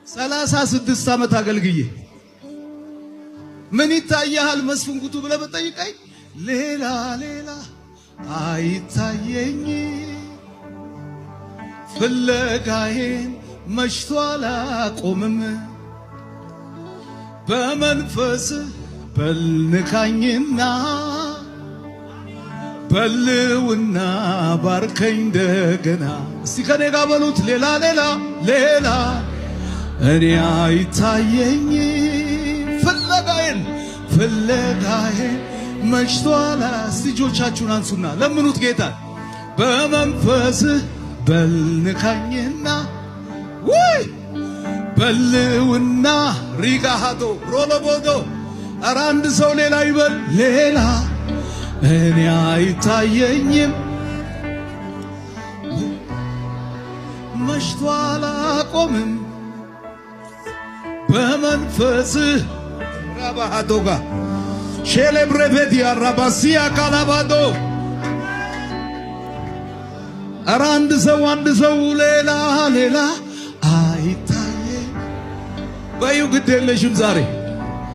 36 ዓመት አገልግዬ ምን ይታያል መስፍን ጉቱ ብለህ በጠይቀኝ ሌላ አይታየኝ ፍለጋዬን መሽቶ አላቆምም በመንፈስ በልንካኝና በልውና ባርከኝ እንደገና እስቲ ከኔ ጋር በሉት ሌላ እኔ አይታየኝ ፍለጋዬን መሽቶ እስቲ እጆቻችሁን አንሱና ለምኑት ጌታ በመንፈስ በልንካኝና ወይ በልውና ሪጋሃዶ ሮሎቦዶ ኧረ አንድ ሰው ሌላ ይበል ሌላ እኔ አይታየኝም መሽቶ አላቆምም በመንፈስ ራባሃዶጋ ሼሌብሬቬዲ አራባሲያ ካላባዶ ኧረ አንድ ሰው ሌላ አይታየኝ በዩ ግድ የለሽም ዛሬ